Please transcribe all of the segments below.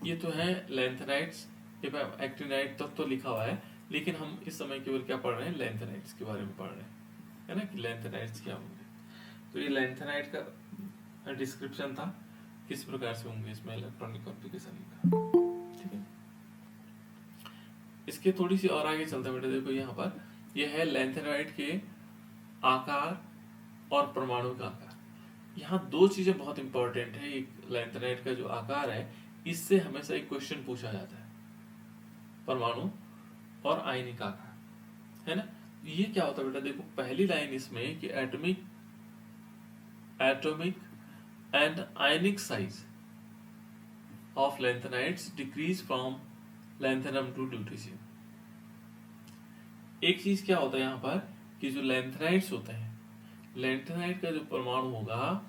ये तो है लेंथेनाइट्स, एक्टिनाइट तक तो लिखा हुआ है, लेकिन हम इस समय केवल क्या पढ़ रहे हैं, लेंथेनाइट्स के बारे में पढ़ रहे हैं, है ना, कि लेंथेनाइट्स क्या होंगे। तो ये लेंथेनाइट का डिस्क्रिप्शन था, किस प्रकार से होंगे इसमें इलेक्ट्रॉनिक कॉन्फ़िगरेशन का, ठीक है। इसके थोड़ी सी और आगे चलते हैं बेटा, देखो यहाँ पर यह है लेंथेनाइट के आकार और परमाणु का आकार। यहाँ दो चीजें बहुत इंपॉर्टेंट है। एक लेंथेनाइट का जो आकार है, इससे हमेशा एक क्वेश्चन पूछा जाता है, परमाणु और आयनिक आकार, है ना। ये क्या होता है बेटा, देखो पहली लाइन इसमें कि atomic and ionic size of lanthanides decrease from lanthanum to lutetium. एक चीज क्या होता है यहाँ पर कि जो लेंथेनाइट्स होते हैं, लेंथेनाइट का जो परमाणु होगा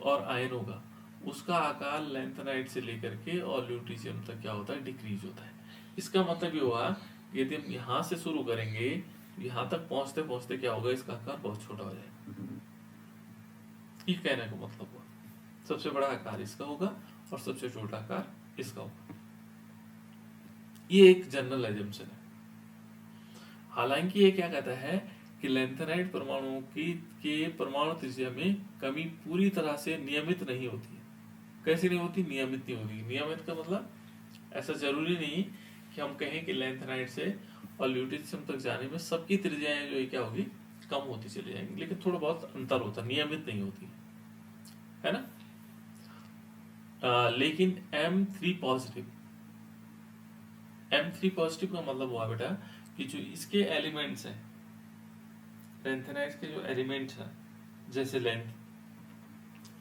और आयन होगा, उसका आकार लेंथेनाइट से लेकर के और ल्यूटीशियम तक क्या होता है, डिक्रीज होता है। इसका मतलब ये हुआ कि यदि हम यहाँ से शुरू करेंगे, यहाँ तक पहुंचते पहुंचते क्या होगा, इसका आकार बहुत छोटा हो जाएगा। ये कहने का मतलब हुआ, सबसे बड़ा आकार इसका होगा और सबसे छोटा आकार इसका होगा। ये एक जनरल एजम्पशन है। हालांकि ये क्या कहता है कि लेंथेनाइट परमाणुओं की के परमाणु त्रिज्या में कमी पूरी तरह से नियमित नहीं होती है। कैसे नहीं होती, नियमित नहीं होगी। नियमित का मतलब ऐसा जरूरी नहीं कि हम कहें कि लेंथेनाइट से और ल्यूटीशियम तक जाने में सबकी त्रिज्याएं जो है क्या होगी, कम होती चली जाएंगी, लेकिन थोड़ा बहुत अंतर होता, नियमित नहीं होती है ना। लेकिन M3 पॉजिटिव का मतलब हुआ बेटा कि जो इसके एलिमेंट्स हैं, लेंथेनाइट के जो एलिमेंट्स हैं, जैसे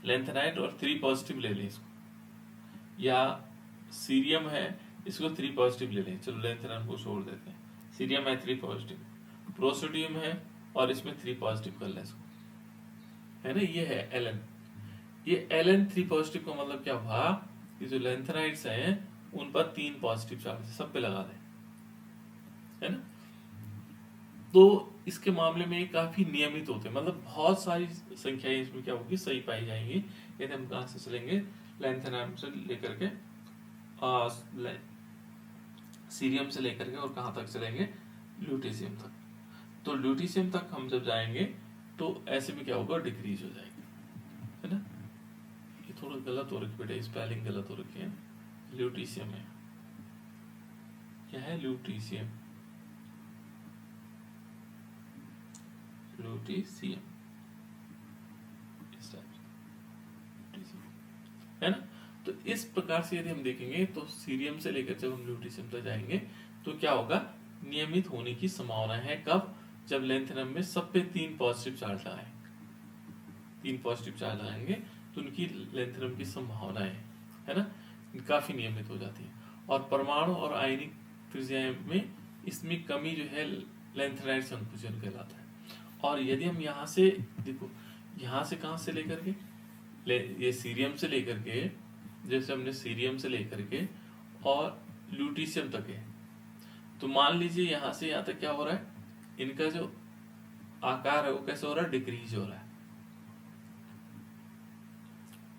लेंथेनाइट और 3 पॉजिटिव ले लें इसको, या सीरियम है, इसको 3 पॉजिटिव ले लें, चलो लेंथेनाइट को छोड़ देते हैं, सीरियम है 3 पॉजिटिव, प्रोसोडियम है और इसमें 3 पॉजिटिव कर लें इसको, है ना। ये है Ln, ये Ln 3 पॉजिटिव का मतलब क्या हुआ कि जो लेंथेनाइट्स हैं उन पर 3 पॉजिटिव चार्ज सब पे लगा दें, है ना। तो इसके मामले में काफी नियमित होते हैं, मतलब बहुत सारी संख्याएं इसमें क्या होगी, सही पाई जाएंगी। यदि हम कहां से चलेंगे, लेंथेनाइट से लेकर के सीरियम से लेकर के और कहां तक चलेंगे, ल्यूटीशियम तक। तो ल्यूटीशियम तक हम जब जाएंगे तो ऐसे में क्या होगा, डिक्रीज हो जाएगी, है ना। ये थोड़ा गलत हो रखी बेटा, स्पेलिंग गलत हो रखी है। ल्यूटीशियम है, क्या है, ल्यूटीशियम, ल्यूटीशियम है ना। तो इस प्रकार से यदि हम देखेंगे तो सीरियम से लेकर जब हम ल्यूटीशियम तक जाएंगे तो क्या होगा, नियमित होने की संभावना है। कब, जब लेंथेनम में सब पे 3 पॉजिटिव चार्ज लगाएं, 3 पॉजिटिव चार्ज लगाएंगे तो उनकी लेंथेनम की संभावनाएं, है ना, काफी नियमित हो जाती है। और परमाणु और आयनिक त्रिज्याएं में इसमें कमी जो है लेंथेनाइट संकुचन कहलाता है। और यदि हम यहाँ से देखो, यहाँ से कहाँ से लेकर के ये सीरियम से लेकर के, जैसे हमने सीरियम से लेकर के और ल्यूटीशियम तक है, तो मान लीजिए यहाँ से यहाँ तक क्या हो रहा है, इनका जो आकार है वो कैसे हो रहा है, डिक्रीज हो रहा है,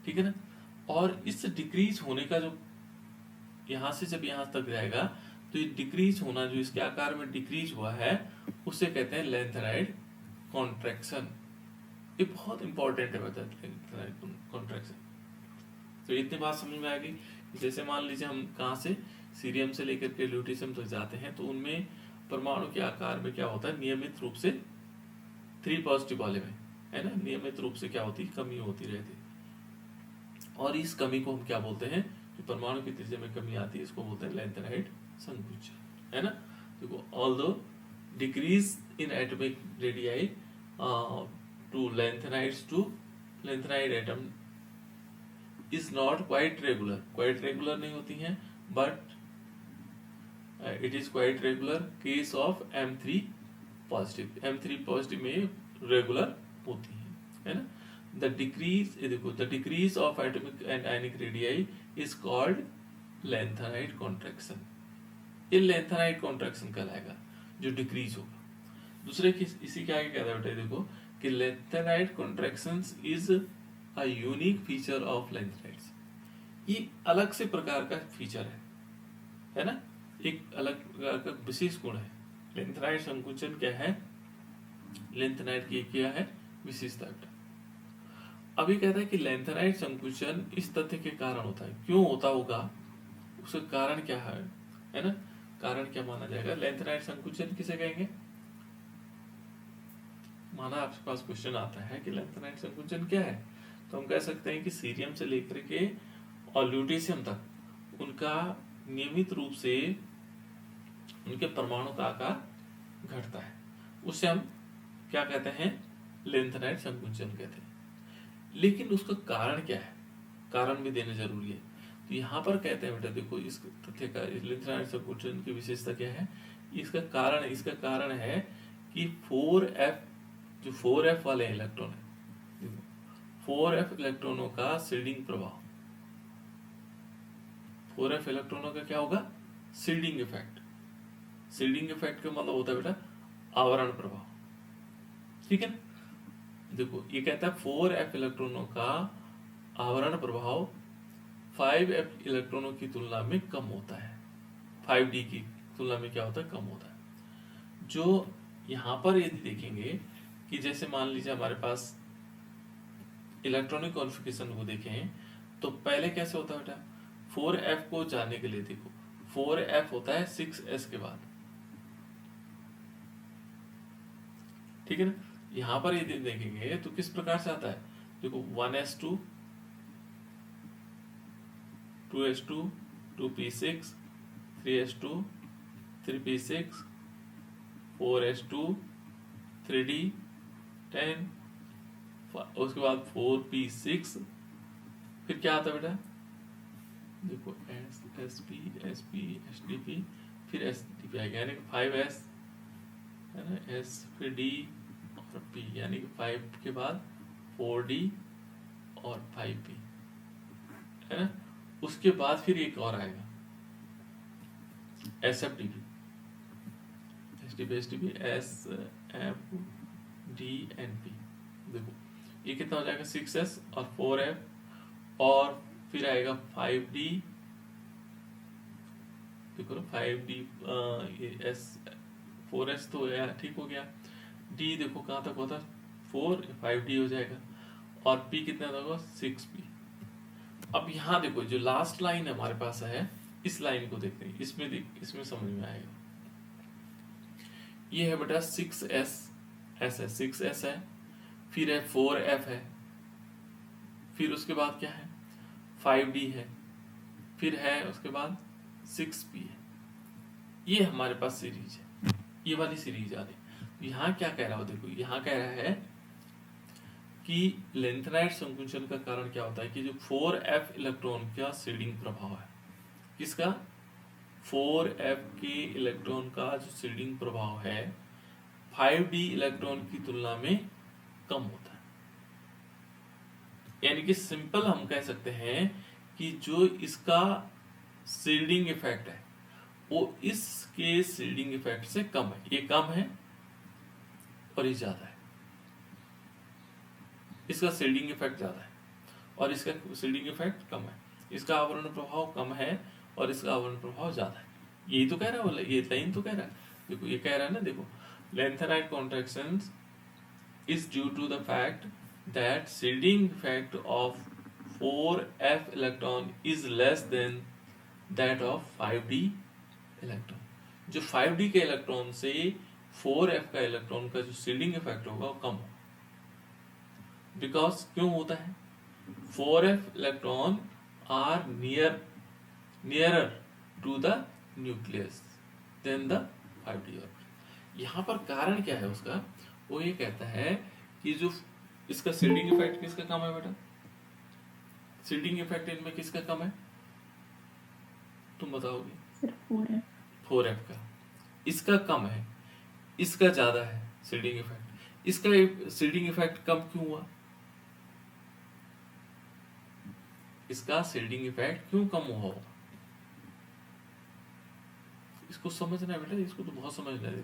ठीक है ना। और इस डिक्रीज होने का जो यहाँ से जब यहाँ तक जाएगा तो ये डिक्रीज होना, जो इसके आकार में डिक्रीज हुआ है, उसे कहते हैं लेंथेनाइट कॉन्ट्रैक्शन। ये बहुत इंपॉर्टेंट है बता, कॉन्ट्रैक्शन। तो इतनी बात समझ में आ गई। जैसे मान लीजिए हम कहाँ से, सीरियम से लेकर के ल्यूटीशियम तक जाते हैं, तो उनमें परमाणु के आकार में क्या होता है, नियमित रूप से 3 पॉजिटिव वाले में, है ना, नियमित रूप से क्या होती है, कमी होती रहती है। और इस कमी को हम क्या बोलते हैं, जो परमाणु की त्रिज्या में कमी आती है, इसको बोलते हैं लेंथेनाइट संकुचन, है ना। देखो, although decrease in atomic radii to lengthenite atom is not quite regular नहीं होती हैं, but it is quite regular case of M3 positive में regular होती है ना। the decrease of atomic and ionic radii is called lengthenite contraction। ये lengthenite contraction कहलाएगा जो डिक्रीज होगा। दूसरे की इसी के आगे कहता है बेटा, देखो कि lanthanide contractions is a unique feature of lanthanides. ये अलग से प्रकार का फीचर है ना, एक अलग प्रकार का विशेष गुण है। लेंथेनाइड संकुचन क्या है, लेंथेनाइड की क्या है विशेषता बेटा। अभी कहता है कि लेंथेनाइड संकुचन इस तथ्य के कारण होता है, क्यों होता होगा, उसका कारण क्या है ना, कारण क्या माना जाएगा। लेंथेनाइड संकुचन किसे कहेंगे, माना आपके पास क्वेश्चन आता है कि लेंथेनाइड संकुचन क्या है, तो हम कह सकते हैं कि सीरियम से लेकर के और ल्यूटेशियम तक उनका नियमित रूप से उनके परमाणु का आकार घटता है, उसे हम क्या कहते हैं, लेंथेनाइड संकुचन कहते हैं। लेकिन उसका कारण क्या है, कारण भी देना जरूरी है। तो यहाँ पर कहते हैं बेटा देखो, इस तथ्य का लेंथेनाइड संकुचन की विशेषता क्या है, इसका कारण है कि 4f जो 4f वाले इलेक्ट्रॉन है, 4f इलेक्ट्रॉनों का शील्डिंग प्रभाव, 4f इलेक्ट्रॉनों का क्या होगा, शील्डिंग इफेक्ट। शील्डिंग इफेक्ट का मतलब होता है बेटा आवरण प्रभाव, ठीक है ना। देखो ये कहता है 4f इलेक्ट्रॉनों का आवरण प्रभाव 5f इलेक्ट्रॉनों की तुलना में कम होता है, 5d की तुलना में क्या होता है, कम होता है। जो यहाँ पर यदि देखेंगे कि जैसे मान लीजिए हमारे पास इलेक्ट्रॉनिक कॉन्फ़िगरेशन को देखें, तो पहले कैसे होता है बेटा, 4f को जानने के लिए देखो 4f होता है 6s के बाद, ठीक है ना। यहाँ पर यदि देखेंगे तो किस प्रकार से आता है, देखो 1s2 2s2 2p6 3s2 3p6 4s2 3d 10, उसके बाद 4p6, फिर क्या आता है बेटा, देखो sp sp sdp, फिर sdp आएगा, यानी कि 5s है ना, s फिर d और p, यानी कि 5 के बाद 4d और 5p है ना। उसके बाद फिर एक और आएगा sfdp, sdp sfdnp। देखो ये कितना हो जाएगा 6s और 4f और फिर आएगा 5d, देखो ना 5d, ये s 4s तो यार ठीक हो गया, d देखो कहाँ तक होता है 4, 5d हो जाएगा, और p कितना होगा 6p। अब यहाँ देखो जो लास्ट लाइन हमारे पास है, इस लाइन को देखते हैं, इसमें समझ में आएगा। ये है बेटा 6s ऐसा 6s है, फिर है 4f है, फिर उसके बाद क्या है 5d है, फिर है उसके बाद 6p है। ये हमारे पास सीरीज है, ये वाली सीरीज आ रही। यहाँ क्या कह रहा हो, देखो यहाँ कह रहा है कि लेंथेनाइड संकुचन का कारण क्या होता है कि जो 4f इलेक्ट्रॉन का शील्डिंग प्रभाव है, किसका 4f के इलेक्ट्रॉन का जो शील्डिंग प्रभाव है 5d इलेक्ट्रॉन की तुलना में कम होता है। यानी कि सिंपल हम कह सकते हैं कि जो इसका शील्डिंग इफेक्ट है वो इसके शील्डिंग इफेक्ट से कम है, ये कम है और ये ज्यादा है, इसका शील्डिंग इफेक्ट ज्यादा है और इसका शील्डिंग इफेक्ट कम है, इसका आवरण प्रभाव कम है और इसका आवरण प्रभाव ज्यादा है। यही तो कह रहा है, बोला ये लाइन तो कह रहा है, देखो ये कह रहा है ना, देखो lanthanide contractions is due to the fact that shielding effect of 4f electron is less than that of 5d electron। जो 5d के इलेक्ट्रॉन से 4f का इलेक्ट्रॉन का जो शील्डिंग इफेक्ट होगा वो कम होगा। बिकॉज क्यों होता है, 4f electron are nearer to the nucleus than the 5d orbital. यहाँ पर कारण क्या है उसका, वो ये कहता है कि जो इसका शील्डिंग इफेक्ट किसका कम है बेटा, शील्डिंग इफेक्ट इनमें किसका कम है, तुम बताओगे, सिर्फ 4f का, इसका कम है, इसका ज्यादा है शील्डिंग इफेक्ट। इसका शील्डिंग इफेक्ट कम क्यों हुआ, इसका शील्डिंग इफेक्ट क्यों कम हुआ होगा, इसको समझना है बेटा, इसको तो बहुत समझना है।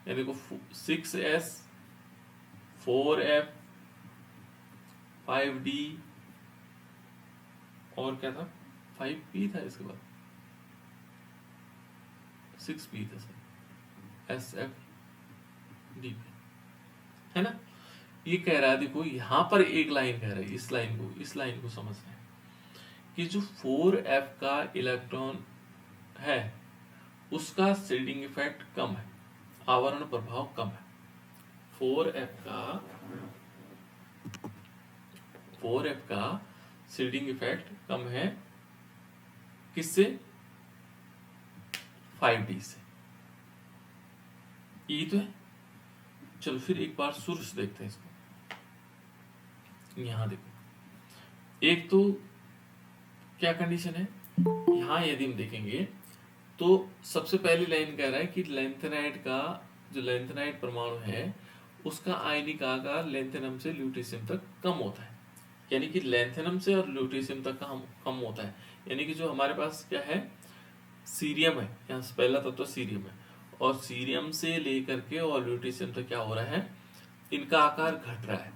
यानी देखो 6s 4f 5d और क्या था 5p था, इसके बाद 6p था सर, SFDP, है ना। ये कह रहा है, देखो यहाँ पर एक लाइन कह रहा है, इस लाइन को समझना है कि जो 4f का इलेक्ट्रॉन है उसका शील्डिंग इफेक्ट कम है, आवरण प्रभाव कम है। 4f का शील्डिंग इफेक्ट कम है, किससे? 5d से। ये तो है। चलो फिर एक बार सोर्स देखते हैं इसको। यहां देखो, एक तो क्या कंडीशन है, यहां यदि हम देखेंगे तो सबसे पहली लाइन कह रहा है कि लैंथेनाइड का जो लैंथेनाइड परमाणु है उसका आयनिक आकार लैंथेनम से ल्यूटेशियम तक कम होता है। यानी कि लैंथेनम से और ल्यूटेशियम तक का कम होता है। यानी कि जो हमारे पास क्या है, सीरियम है, यहाँ से पहला तत्व तो सीरियम है, और सीरियम से लेकर के और ल्यूटेशियम तक क्या हो रहा है, इनका आकार घट रहा है।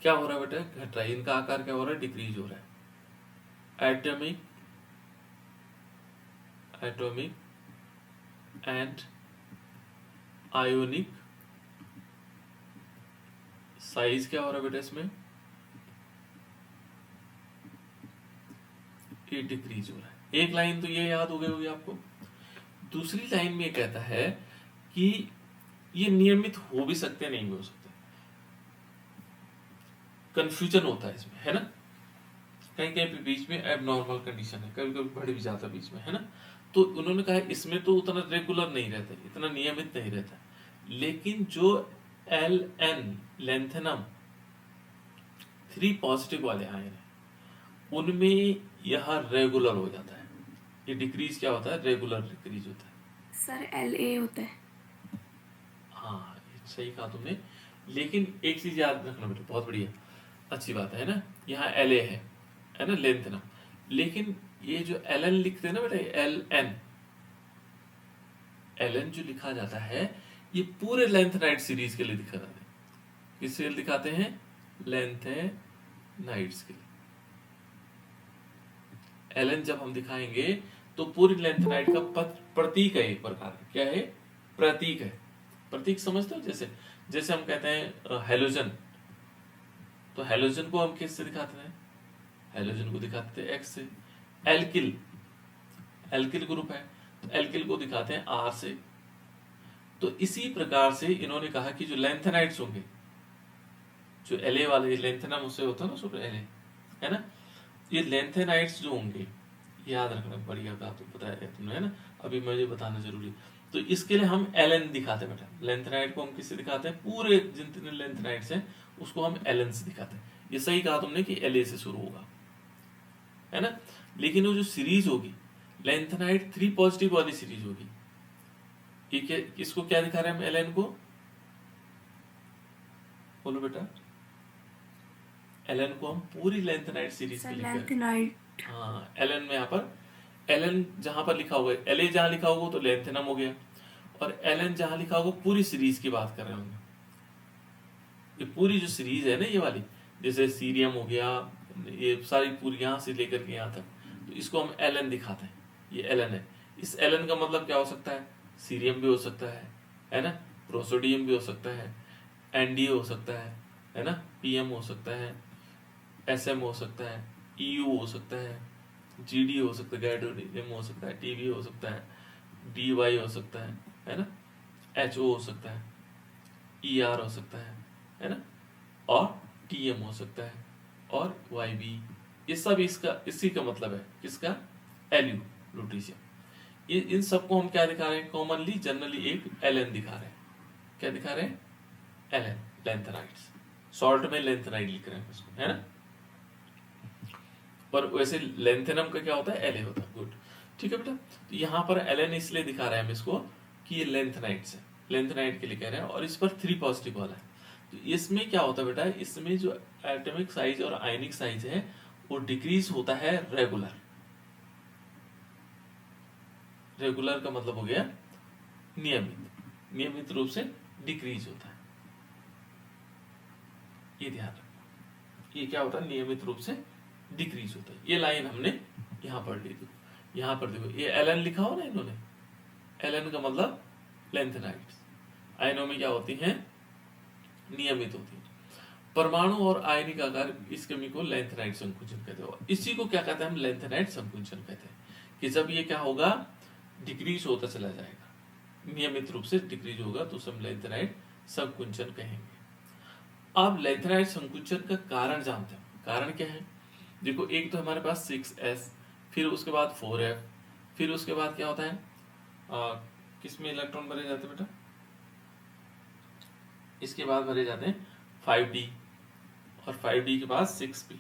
क्या हो रहा है बेटा? घट रहा है। इनका आकार क्या हो रहा है? डिक्रीज हो रहा है। एटॉमिक एंड आयोनिक साइज क्या हो रहा है बेटा इसमें? ये डिक्रीज हो रहा है। एक लाइन तो ये याद हो गई होगी आपको। दूसरी लाइन में कहता है कि ये नियमित हो भी सकते हैं, नहीं भी हो सकते, कंफ्यूजन होता है इसमें, है ना। कहीं कहीं पे बीच में एबनॉर्मल कंडीशन है, कभी कभी बढ़ भी जाता है बीच में, है ना। तो उन्होंने कहा इसमें तो उतना रेगुलर नहीं रहता, इतना नियमित नहीं रहता, लेकिन जो Ln लेंथेनम 3 पॉजिटिव वाले आयन है उनमें यह रेगुलर हो जाता है। ये डिक्रीज क्या होता है? रेगुलर डिक्रीज होता है सर। La होता है। हाँ, सही कहा तुमने। लेकिन एक चीज याद रखना बेटा, बहुत बढ़िया, अच्छी बात है ना। यहाँ La है ना, लेंथेनम। लेकिन ये जो Ln लिखते हैं ना बेटा, Ln जो लिखा जाता है ये पूरे लेंथेनाइड सीरीज के लिए दिखा जाता है। किसके लिए दिखाते हैं? लेंथेनाइड्स के लिए। Ln जब हम दिखाएंगे तो पूरी लेंथेनाइड का प्रतीक है, एक प्रकार का। क्या है? प्रतीक है। प्रतीक समझते हो? जैसे हम कहते हैं हेलोजन, तो हेलोजन को हम किससे दिखाते हैं? हेलोजन को दिखाते हैं X से। एल्किल ग्रुप है तो एल्किल को दिखाते हैं R से। तो इसी प्रकार से इन्होंने कहा कि जो लेंथेनाइड्स होंगे, जो La वाले लेंथेनम उससे होता है ना, सुपर La, है ना, ये लेंथेनाइड्स जो होंगे, याद रखना, बढ़िया कहा, तो बताया तुमने, है ना। अभी मुझे बताना जरूरी। तो इसके लिए हम Ln दिखाते हैं बेटा। लेंथेनाइड को हम किससे दिखाते हैं? पूरे जितने लेंथेनाइड्स हैं उसको हम Ln से दिखाते हैं। ये सही कहा तुमने कि La से शुरू होगा, है ना। लेकिन वो जो सीरीज होगी लेंथेनाइड 3 पॉजिटिव वाली सीरीज होगी, इसको क्या दिखा रहे हैं हम Ln को? बोलो बेटा। Ln को हम पूरी लेंथेनाइड सीरीज के लिए, हाँ, Ln में यहाँ पर Ln जहां पर लिखा होगा, La जहां लिखा होगा तो लेंथेनम हो गया, और Ln जहां लिखा होगा पूरी सीरीज की बात कर रहे होंगे। ये पूरी जो सीरीज है ना, ये वाली, जैसे सीरियम हो गया, ये सारी पूरी यहां से लेकर के यहां तक, तो इसको हम Ln दिखाते हैं। ये Ln है। इस Ln का मतलब क्या हो सकता है? सीरियम भी हो सकता है ना, प्रोसोडियम भी हो सकता है, Nd हो सकता है ना, Pm हो सकता है, Sm हो सकता है, Eu हो सकता है, Gd हो सकता है, गैडोनियम हो सकता है, Tb हो सकता है, Dy हो सकता है ना, Ho हो सकता है, Er हो सकता है ना, और Tm हो सकता है, और Yb। ये सब इसी का मतलब है, किसका? Lu, लुटीशियम। ये इन सबको हम क्या दिखा रहे हैं? कॉमनली जनरली एक Ln दिखा रहे हैं। क्या दिखा रहे हैं? Ln, lanthanides. शॉर्ट में लेंथेनाइड लिख रहे हैं इसको, है ना। पर वैसे लेंथेनम का क्या होता है? La होता है। गुड, ठीक है बेटा। तो यहाँ पर Ln इसलिए दिखा रहे हैं हम इसको कि ये लेंथेनाइड्स है, लेंथेनाइड के लिए कह रहे हैं, और इस पर 3 पॉजिटिव वाला है। तो इसमें क्या होता है बेटा? इसमें जो एटॉमिक साइज और आयनिक साइज है वो डिक्रीज होता है रेगुलर। रेगुलर का मतलब हो गया नियमित रूप से डिक्रीज होता है। ये ध्यान रखना, ये क्या होता है? नियमित रूप से डिक्रीज होता है। ये लाइन हमने यहाँ पढ़ ली थी। यहाँ पर देखो ये एलन लिखा हो ना इन्होंने, एलन का मतलब लेंथेनाइड्स। आयनों में क्या होती हैं, नियमित होती है। परमाणु और आयनिक आकार इस कमी को लेंथेनाइड संकुचन कहते हैं। इसी को क्या कहते हैं हम, लेंथेनाइड संकुचन कहते हैं। कि जब ये क्या होगा, डिक्रीज होता चला जाएगा, नियमित रूप से डिक्रीज होगा, तो हम लेंथेनाइड संकुचन कहेंगे। अब लेंथेनाइड संकुचन का कारण जानते हैं। कारण क्या है, देखो एक तो हमारे पास 6s, फिर उसके बाद 4f, फिर उसके बाद क्या होता है, किसमें इलेक्ट्रॉन भरे जाते हैं बेटा, इसके बाद भरे जाते हैं 5d, और 5d के बाद 6p।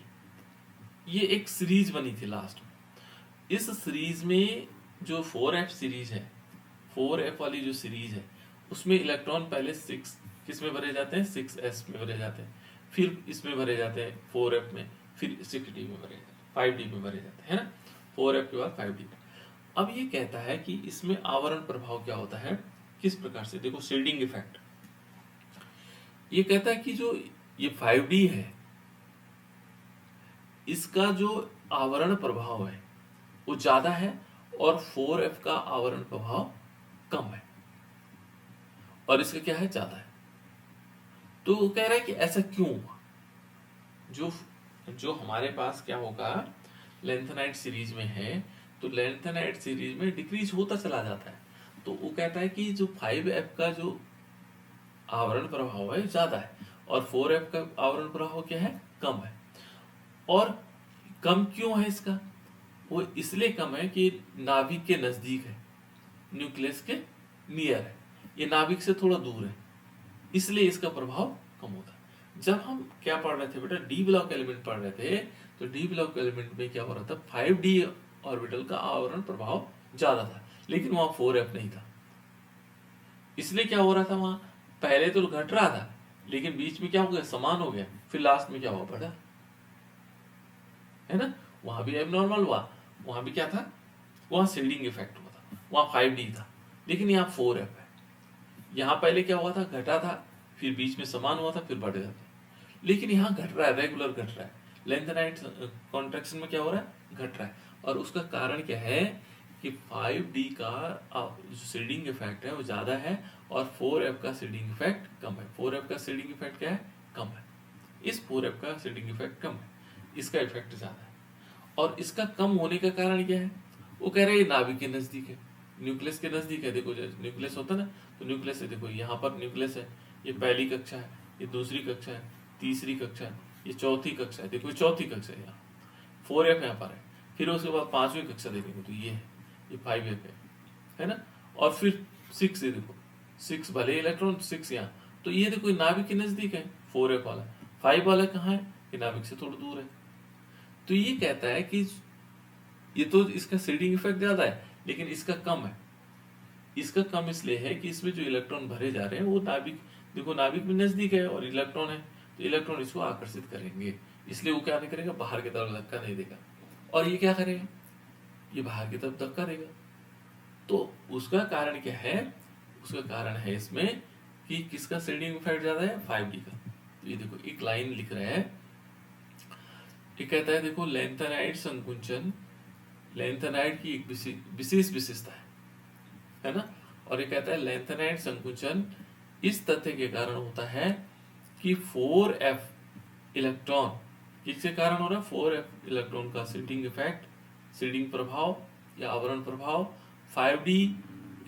ये एक सीरीज बनी थी लास्ट में। इस सीरीज में जो 4f सीरीज है, 4f वाली जो सीरीज है, उसमें इलेक्ट्रॉन पहले 6 किस में भरे जाते हैं, 6s में भरे जाते हैं, फिर इसमें भरे जाते हैं 4f में, फिर 6d में भरे जाते हैं, 5d में भरे जाते हैं, है ना, 4f के बाद 5d। अब ये कहता है कि इसमें आवरण प्रभाव क्या होता है, किस प्रकार से, देखो शेडिंग इफेक्ट। ये कहता है कि जो ये 5d है, इसका जो आवरण प्रभाव है वो ज्यादा है, और 4f का आवरण प्रभाव कम है, और इसका क्या है, ज्यादा है। तो वो कह रहा है कि ऐसा क्यों हुआ। जो हमारे पास क्या होगा, लेंथेनाइड सीरीज में है, तो लेंथेनाइड सीरीज में डिक्रीज होता चला जाता है। तो वो कहता है कि जो 5f का जो आवरण प्रभाव है ज्यादा है, और 4f का आवरण प्रभाव क्या है, कम है। और कम क्यों है इसका, वो इसलिए कम है कि नाभिक के नजदीक है, न्यूक्लियस के नियर है, ये नाभिक से थोड़ा दूर है, इसलिए इसका प्रभाव कम होता है। जब हम क्या पढ़ रहे थे बेटा, डी ब्लॉक एलिमेंट पढ़ रहे थे, तो डी ब्लॉक एलिमेंट में क्या हो रहा था, 5d ऑर्बिटल का आवरण प्रभाव ज्यादा था, लेकिन वहां 4f नहीं था। इसलिए क्या हो रहा था, वहां पहले तो घट रहा था, लेकिन बीच में क्या हो गया, समान हो गया, फिर लास्ट में क्या हुआ, बढ़ा, है ना। वहां भी एबनॉर्मल हुआ, वहां भी क्या था, वहां शेडिंग इफेक्ट हुआ था, वहां 5d था, लेकिन यहाँ 4f है। यहाँ पहले क्या हुआ था, घटा था, फिर बीच में समान हुआ था, फिर बढ़ गया था, लेकिन यहाँ घट रहा है, रेगुलर घट रहा है। लेंथेनाइड कॉन्ट्रैक्शन में क्या हो रहा है, घट रहा है। और उसका कारण क्या है कि 5d का जो शेडिंग इफेक्ट है वो ज्यादा है, और 4f का शेडिंग इफेक्ट कम है। 4f का शेडिंग इफेक्ट क्या है, कम है। इस 4f का शेडिंग इफेक्ट कम है, इसका इफेक्ट ज्यादा है। और इसका कम होने का कारण क्या है, वो कह रहे हैं नाभिक के नजदीक है, न्यूक्लियस के नजदीक है। देखो जो न्यूक्लियस होता है ना, तो न्यूक्लियस है, देखो यहाँ पर न्यूक्लियस है, ये पहली कक्षा है, ये दूसरी कक्षा है, तीसरी कक्षा है, ये चौथी कक्षा है, देखो चौथी कक्षा है, यहाँ 4f यहाँ पर है। फिर उसके बाद 5वीं कक्षा देखेंगे तो ये है, ये 5f है ना। और फिर 6 है, देखो 6 भले इलेक्ट्रॉन 6 यहाँ, तो ये देखो नाभिक के नजदीक है 4f वाला, 5 वाला कहाँ है, ये नाभिक से थोड़ा दूर है। तो ये कहता है कि ये तो इसका शेडिंग इफेक्ट ज्यादा है, लेकिन इसका कम है। इसका कम इसलिए है कि इसमें जो इलेक्ट्रॉन भरे जा रहे हैं वो नाभिक, देखो नाभिक में नजदीक है और इलेक्ट्रॉन है, तो इलेक्ट्रॉन इसको आकर्षित करेंगे, इसलिए वो क्या नहीं करेगा, बाहर की तरफ धक्का नहीं देगा। और ये क्या करेगा, ये बाहर की तरफ धक्का देगा। तो उसका कारण क्या है, उसका कारण है इसमें कि किसका शेडिंग इफेक्ट ज्यादा है, 5d का। तो ये देखो एक लाइन लिख रहा है, ये कहता है देखो लेंथेनाइड संकुचन, लेंथेनाइड की एक विशेष विशेषता है ना। और ये कहता है लेंथेनाइड संकुचन इस तथ्य के कारण होता है कि 4f इलेक्ट्रॉन, किसके कारण हो रहा है, 4f इलेक्ट्रॉन का शेडिंग इफेक्ट, शेडिंग प्रभाव या आवरण प्रभाव 5d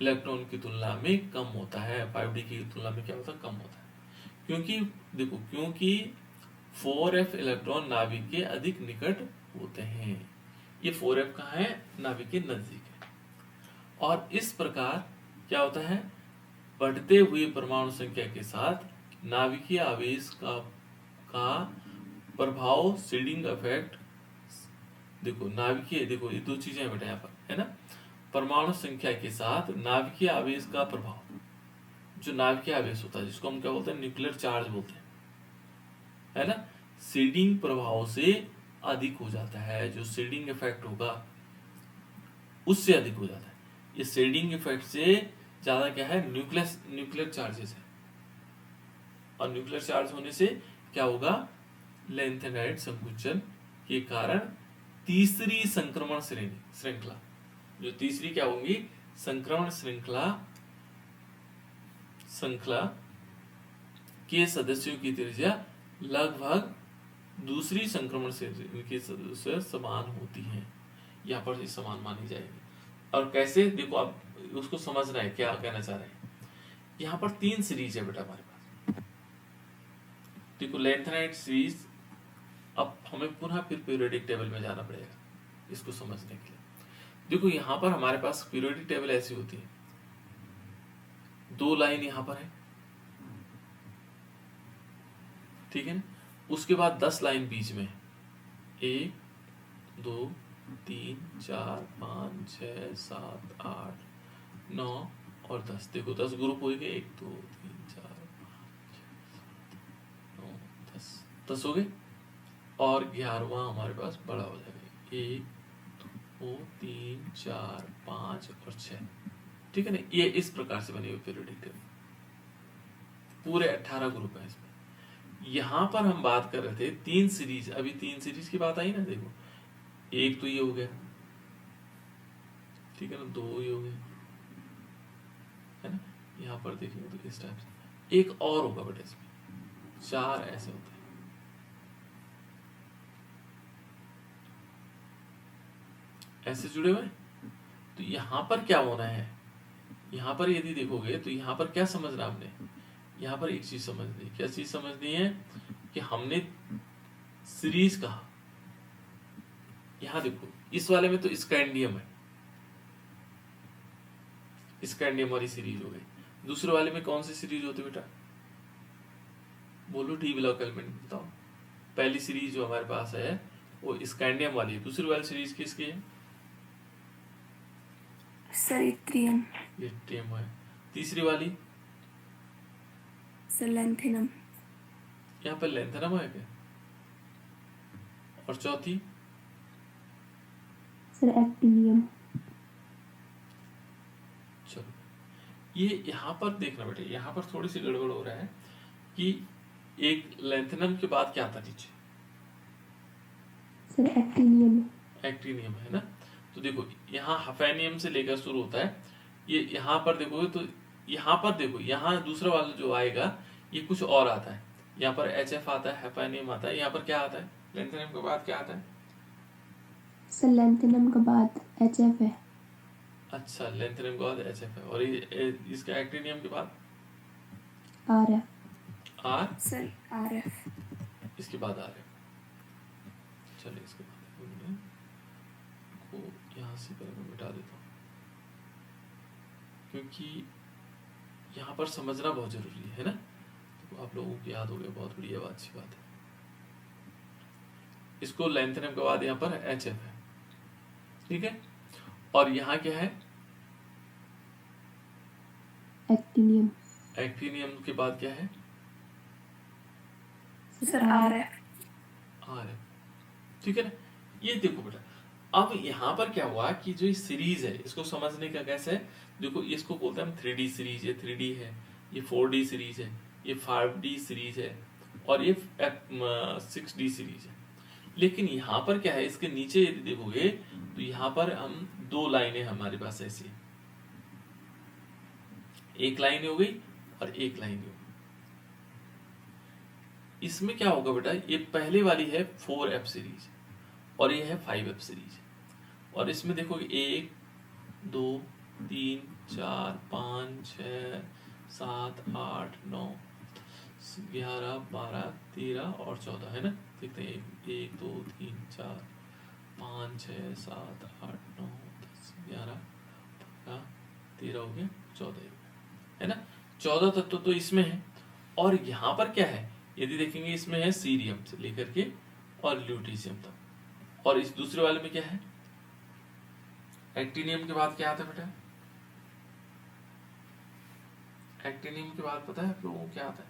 इलेक्ट्रॉन की तुलना में कम होता है। 5d की तुलना में क्या होता है, कम होता है। क्योंकि देखो, क्योंकि 4f इलेक्ट्रॉन नाभिक के अधिक निकट होते हैं। ये 4f कहाँ है, नाभिक के नजदीक है। और इस प्रकार क्या होता है, बढ़ते हुए परमाणु संख्या के साथ नाभिकीय आवेश का प्रभाव, शेडिंग इफेक्ट, देखो नाभिकीय, देखो ये दो चीजें बेटा यहाँ पर, है ना। परमाणु संख्या के साथ नाभिकीय आवेश का प्रभाव, जो नाभिकीय आवेश होता है जिसको हम क्या बोलते हैं, न्यूक्लियर चार्ज बोलते हैं, है ना, शेडिंग प्रभाव से अधिक हो जाता है। जो शेडिंग इफेक्ट होगा उससे अधिक हो जाता है। ये शेडिंग इफेक्ट से ज्यादा क्या है, न्यूक्लियर चार्जेस है। और न्यूक्लियर चार्ज होने से क्या होगा, लेंथेनाइड संकुचन के कारण तीसरी संक्रमण श्रृंखला, जो तीसरी क्या होंगी, संक्रमण श्रृंखला के सदस्यों की त्रिज्या लगभग दूसरी संक्रमण से के सदस्य समान होती है। यहाँ पर ये समान मानी जाएगी। और कैसे, देखो आप उसको समझना है क्या कहना चाह रहे हैं। यहाँ पर 3 सीरीज है बेटा हमारे पास। देखो लेंथेनाइट सीरीज, अब हमें पुनः फिर पीरियोडिक टेबल में जाना पड़ेगा इसको समझने के लिए। देखो यहाँ पर हमारे पास पीरियोडिक टेबल ऐसी होती है, 2 लाइन यहाँ पर है, ठीक है ना, उसके बाद 10 लाइन बीच में, 1 2 3 4 5 6 7 8 9 और 10। देखो 10 ग्रुप हो गए, 1 2 3 4 5 6 9 10 हो गए। और 11वां हमारे पास बड़ा हो जाएगा, 1 2 3 4 5 और 6, ठीक है ना। ये इस प्रकार से बनी हुई पीरियोडिक टेबल, पूरे 18 ग्रुप है इसमें। यहां पर हम बात कर रहे थे 3 सीरीज, अभी 3 सीरीज की बात आई ना। देखो एक तो ये हो गया, ठीक है ना, 2 ये हो गए, है ना। यहाँ पर देखेंगे तो इस टाइप से एक और होगा बेटा, इसमें 4 ऐसे होते हैं। ऐसे जुड़े हुए। तो यहां पर क्या होना है, यहां पर यदि देखोगे तो यहां पर क्या समझना हमने, यहां पर एक चीज समझनी, क्या चीज समझनी है कि हमने सीरीज कहा। यहां देखो इस वाले में तो स्कैंडियम है, स्कैंडियम वाली सीरीज हो गई। दूसरे वाले में कौन सी सीरीज होती है बेटा, बोलो, डी ब्लॉक एलिमेंट बताओ। पहली सीरीज जो हमारे पास है वो स्कैंडियम वाली है, दूसरी वाली सीरीज किसकी है सर? इट्रियम। इट्रियम है। तीसरी वाली सर लैंथेनम। यहाँ पर लैंथेनम है क्या? और चौथी सर एक्टिनियम। चलो ये यहाँ पर देखना बेटे, यहाँ पर थोड़ी सी गड़बड़ हो रहा है कि एक लैंथेनम के बाद क्या आता नीचे, सर एक्टिनियम। एक्टिनियम है ना। तो देखो यहाँ हफेनियम से लेकर शुरू होता है, ये यहाँ पर देखोगे तो यहाँ पर देखो, यहाँ दूसरा वाला जो आएगा ये कुछ और आता है। यहाँ पर HF आता है, हफेनियम आता है, यहाँ पर क्या आता है, लैंथेनम के बाद क्या आता है? सर लैंथेनम के बाद HF है। अच्छा, लैंथेनम के बाद HF है। और ये इसका एक्टिनियम के बाद RF। R, sir RF। इसके बाद R है। चलिए इसके बाद को यहाँ से पहले मैं मिटा देता हूँ, क्योंकि यहाँ पर समझना बहुत जरूरी है ना। तो आप लोगों को याद हो गया, बहुत बढ़िया बात, अच्छी बात है। इसको लैंथेनम के बाद यहाँ पर HF है, ठीक है। और यहाँ क्या है, एक्टिनियम। एक्टिनियम के बाद क्या है, सर RF। ठीक है ना। ये देखो बेटा, अब यहाँ पर क्या हुआ कि जो सीरीज है इसको समझने का कैसे है, देखो इसको बोलते हैं हम 3D सीरीज है, 3D है, ये 4D सीरीज है, ये 5D सीरीज है, और ये 6D सीरीज है। लेकिन यहाँ पर क्या है, इसके नीचे यदि देखोगे तो यहाँ पर हम 2 लाइनें हमारे पास ऐसी, एक लाइन हो गई और एक लाइन हो गई। इसमें क्या होगा बेटा, ये पहले वाली है 4F सीरीज और ये है 5F सीरीज। और इसमें देखोगे 1 2 3 4 5 6 7 8 9 11 12 13 और 14 है ना। देखते हैं 1 2 3 4 5 6 7 8 9 10 11 12 13 हो गया, 14 है ना। 14 तत्व तो इसमें है। और यहाँ पर क्या है, यदि देखेंगे इसमें है सीरियम से लेकर के और ल्यूटीशियम तक। और इस दूसरे वाले में क्या है, एक्टिनियम के बाद क्या आता है बेटा, एक्टिनियम के बाद पता है आप लोगों को क्या आता है,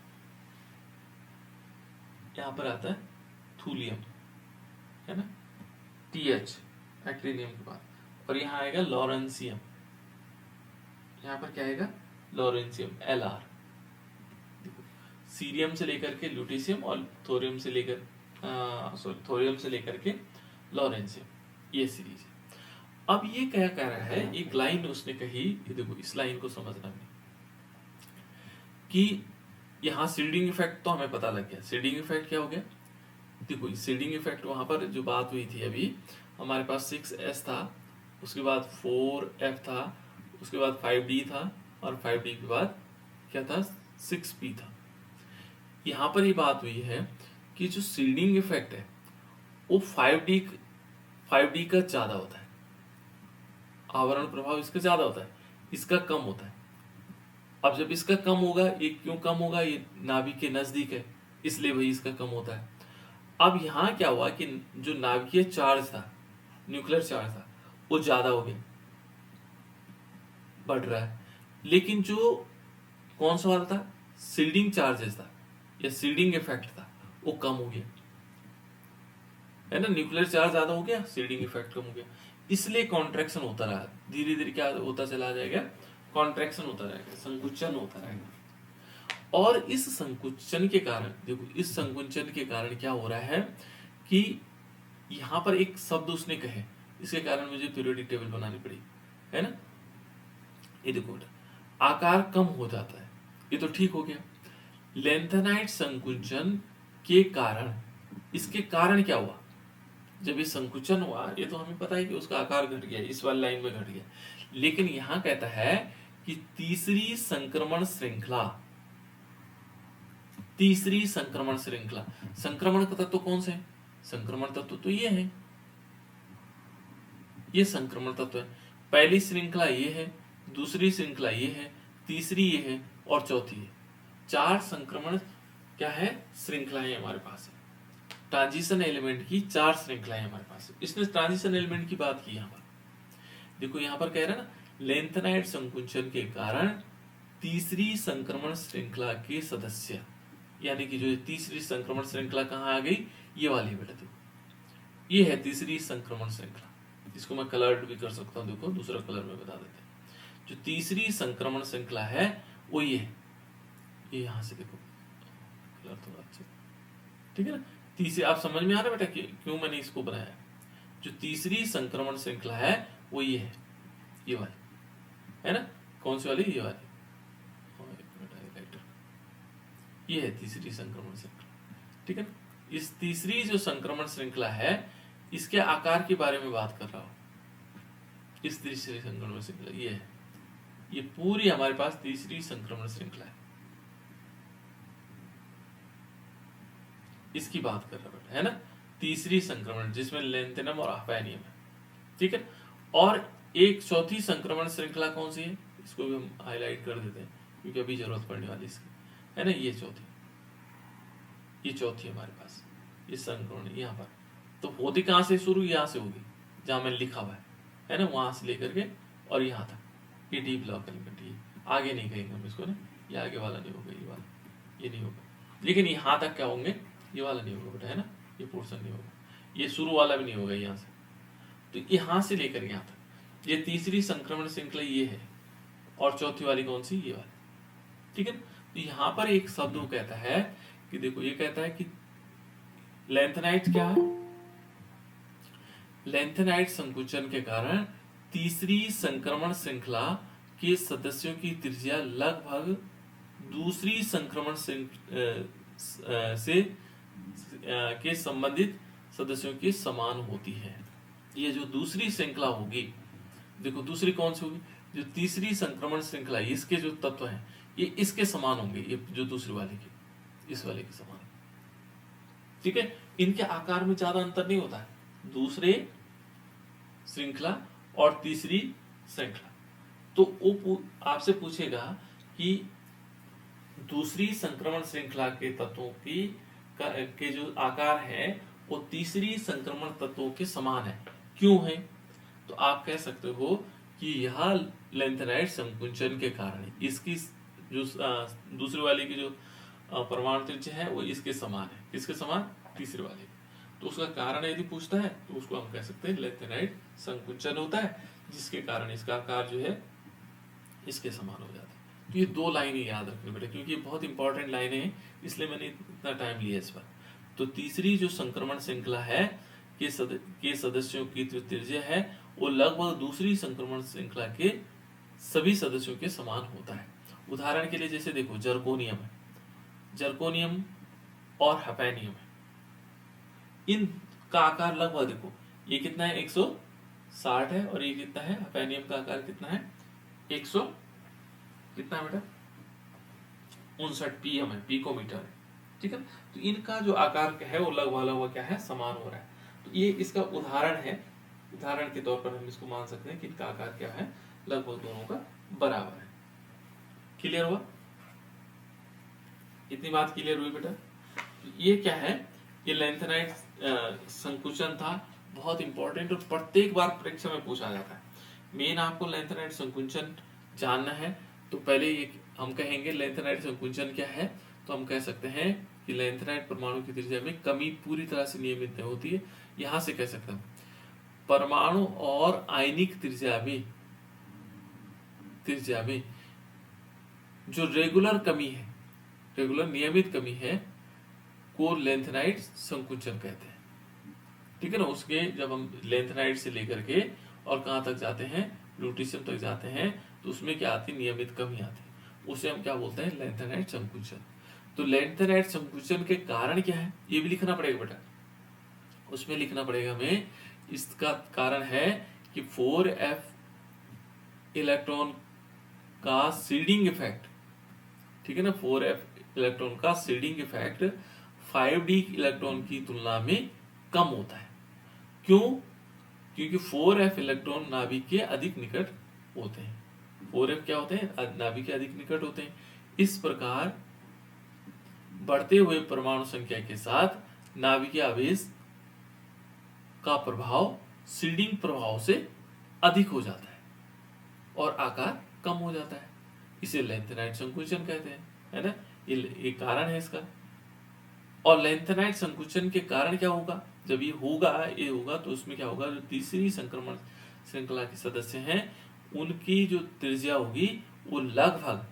यहाँ पर आता है थूलियम, है ना, TH एक्टिनियम के बाद। और यहाँ आएगा लॉरेंसियम, यहाँ पर क्या आएगा, लॉरेंसियम LR। सीरियम से लेकर के ल्यूटीशियम और थोरियम से लेकर थोरियम से लेकर के लॉरेंशियम, ये सीरीज है। अब ये क्या कह रहा है, एक लाइन उसने कही, ये देखो इस लाइन को समझना है कि यहाँ सीडिंग इफेक्ट तो हमें पता लग गया। सीडिंग इफेक्ट क्या हो गया, देखो सीडिंग इफेक्ट वहां पर जो बात हुई थी अभी, हमारे पास 6s था, उसके बाद 4f था, उसके बाद 5d था, और 5d के बाद क्या था, 6p था। यहाँ पर ये बात हुई है कि जो सीडिंग इफेक्ट है वो 5d का ज्यादा होता है, आवरण प्रभाव इसका ज्यादा होता है, इसका कम होता है। अब जब इसका कम होगा, ये क्यों कम होगा, ये नाभिक के नजदीक है इसलिए भाई इसका कम होता है। अब यहाँ क्या हुआ कि जो नाभिकीय चार्ज था, न्यूक्लियर चार्ज था, वो ज्यादा हो गया, बढ़ रहा है, लेकिन जो कौन सा वाला था, सीडिंग चार्जेस था या सीडिंग इफेक्ट था, वो कम हो गया, है ना। न्यूक्लियर चार्ज ज्यादा हो गया, सीडिंग इफेक्ट कम हो गया, इसलिए कॉन्ट्रैक्शन होता रहा। धीरे धीरे क्या होता चला जाएगा, कॉन्ट्रैक्शन होता रहेगा, संकुचन होता रहेगा। और इस संकुचन के कारण, देखो इस संकुचन के कारण क्या हो रहा है कि यहां पर एक शब्द उसने कहे, इसके कारण मुझे पीरियोडिक टेबल बनानी पड़ी, है ना। ये देखो आकार कम हो जाता है, ये तो ठीक हो गया। लेंथेनाइट संकुचन के कारण, इसके कारण क्या हुआ, जब ये संकुचन हुआ, ये तो हमें पता है कि उसका आकार घट गया, इस वाली लाइन में घट गया, लेकिन यहां कहता है कि तीसरी संक्रमण श्रृंखला, तीसरी संक्रमण श्रृंखला, संक्रमण का तत्व कौन से है, संक्रमण तत्व तो ये है, ये संक्रमण तत्व है। पहली श्रृंखला ये है, दूसरी श्रृंखला ये है, तीसरी ये है, और चौथी है। 4 संक्रमण क्या है, श्रृंखलाएं हमारे पास है। ट्रांजिशन एलिमेंट की 4 श्रृंखलाएं हमारे पास है। इसने ट्रांजिशन एलिमेंट की बात की यहाँ पर, देखो यहाँ पर कह रहा है ना, लेंथेनाइट संकुचन के कारण तीसरी संक्रमण श्रृंखला के सदस्य, यानी कि जो तीसरी संक्रमण श्रृंखला कहाँ आ गई, ये वाली बेटा, देखो ये है तीसरी संक्रमण श्रृंखला। इसको मैं कलर्ड भी कर सकता हूँ, देखो दूसरा कलर में बता देते हैं। जो तीसरी संक्रमण श्रृंखला है वो ये है, ये यहां से देखो कलर थोड़ा अच्छा, ठीक है ना। तीसरी, आप समझ में आ रहा है बेटा कि क्यों मैंने इसको बनाया। जो तीसरी संक्रमण श्रृंखला है वो ये है, ये वाली, है ना। कौन सी वाली, ये वाली, ये है तीसरी संक्रमण श्रृंखला, ठीक है ना। इस तीसरी जो संक्रमण श्रृंखला है, इसके आकार के बारे में बात कर रहा हूं। इस तीसरी संक्रमण श्रृंखला ये है, ये पूरी हमारे पास तीसरी संक्रमण श्रृंखला है, इसकी बात कर रहा है ना। तीसरी संक्रमण जिसमें लेंथेनम और अफेनियम है, ठीक है। और एक चौथी संक्रमण श्रृंखला कौन सी है, इसको भी हम हाईलाइट कर देते हैं क्योंकि अभी जरूरत पड़ने वाली इसकी, है ना। ये चौथी हमारे पास ये संक्रमण यहाँ पर। तो होती कहां से शुरू, यहां से होगी जहां मैंने लिखा हुआ है ना, वहां से लेकर के और यहाँ तक, ये डी ब्लॉक एलिमेंट, ये आगे नहीं कहेंगे हम इसको ना, ये आगे वाला नहीं होगा, ये वाला, ये नहीं होगा, लेकिन यहाँ तक क्या होंगे, ये वाला नहीं होगा बेटा, है ना, ये पोर्शन नहीं होगा, ये शुरू वाला भी नहीं होगा यहाँ से। तो यहाँ से लेकर यहाँ तक ये तीसरी संक्रमण श्रृंखला ये है, और चौथी वाली कौन सी, ये वाली, ठीक है। तो यहाँ पर एक शब्द वो कहता है कि देखो, ये कहता है कि लेंथेनाइट क्या है, लेंथेनाइट संकुचन के कारण तीसरी संक्रमण श्रृंखला के सदस्यों की त्रिज्या लगभग दूसरी संक्रमण से के संबंधित सदस्यों के समान होती है। ये जो दूसरी श्रृंखला होगी, देखो दूसरी कौन सी होगी, जो तीसरी संक्रमण श्रृंखला, इसके जो तत्व हैं ये इसके समान होंगे, ये जो दूसरी वाले के इस वाले के समान, ठीक है। इनके आकार में ज्यादा अंतर नहीं होता है, दूसरे श्रृंखला और तीसरी श्रृंखला। तो वो आपसे पूछेगा कि दूसरी संक्रमण श्रृंखला के तत्वों के जो आकार है वो तीसरी संक्रमण तत्वों के समान है, क्यों है। तो आप कह सकते हो कि यह लेंथेनाइट संकुचन के कारण इसकी जो दूसरी वाले की जो परमाणु त्रिज्या है वो इसके समान है, किसके समान, तीसरे वाले। तो उसका कारण यदि पूछता है तो उसको हम कह सकते हैं लेंथेनाइट संकुचन होता है, जिसके कारण इसका आकार जो है इसके समान हो जाता है। तो ये 2 लाइनें याद रखनी बेटा, क्योंकि ये बहुत इंपॉर्टेंट लाइनें हैं, इसलिए मैंने इतना टाइम लिया इस पर। तो तीसरी जो संक्रमण श्रृंखला है के सदस्यों की जो त्रिज्या है वो लगभग दूसरी संक्रमण श्रृंखला के सभी सदस्यों के समान होता है। उदाहरण के लिए जैसे देखो जर्कोनियम है, जर्कोनियम और हपेनियम है, इन का आकार लगभग देखो ये कितना है 160 है और ये कितना है, हपेनियम का आकार कितना है 100 कितना है बेटा 59 पीएम है, पिकोमीटर है, ठीक है। तो इनका जो आकार है वो लगभग क्या है समान हो रहा है। तो ये इसका उदाहरण है, उदाहरण के तौर पर हम इसको मान सकते हैं कि इनका आकार क्या है लगभग दोनों का बराबर है। क्लियर हुआ, इतनी बात क्लियर हुई बेटा। ये क्या है, ये लेंथेनाइट संकुचन था, बहुत इंपॉर्टेंट और प्रत्येक बार परीक्षा में पूछा जाता है। मेन आपको लेंथेनाइट संकुचन जानना है तो पहले ये हम कहेंगे लेंथेनाइट संकुचन क्या है, तो हम कह सकते हैं कि लेंथेनाइट परमाणु की त्रिज्या में कमी पूरी तरह से नियमित नहीं होती है। यहां से कह सकते हैं परमाणु और आयनिक त्रिज्या में जो रेगुलर कमी है, रेगुलर नियमित कमी है को लेंथेनाइट संकुचन कहते हैं, ठीक है ना। उसके जब हम लेंथेनाइट से लेकर के और कहां तक जाते हैं ल्यूटीशियम तक जाते हैं तो उसमें क्या आती है नियमित कमी आती है, उसे हम क्या बोलते हैं लेंथेनाइट संकुचन। तो लेंथेनाइट संकुचन के कारण क्या है ये भी लिखना पड़ेगा बेटा, उसमें लिखना पड़ेगा हमें। इसका कारण है कि 4f इलेक्ट्रॉन का सीडिंग इफेक्ट, ठीक है ना, 4f इलेक्ट्रॉन का सीडिंग इफेक्ट 5d इलेक्ट्रॉन की तुलना में कम होता है। क्यों? क्योंकि 4f इलेक्ट्रॉन नाभिक के अधिक निकट होते हैं। 4f क्या होते हैं, नाभिक के अधिक निकट होते हैं। इस प्रकार बढ़ते हुए परमाणु संख्या के साथ नाभिकीय आवेश का प्रभाव सीडिंग प्रभाव से अधिक हो जाता है और आकार कम हो जाता है। इसे लेंथेनाइट संकुचन कहते हैं, है ना। ये कारण है इसका। और लेंथेनाइट संकुचन के कारण क्या होगा, जब ये होगा तो उसमें क्या होगा, जो तीसरी संक्रमण श्रृंखला के सदस्य हैं उनकी जो त्रिज्या होगी वो लगभग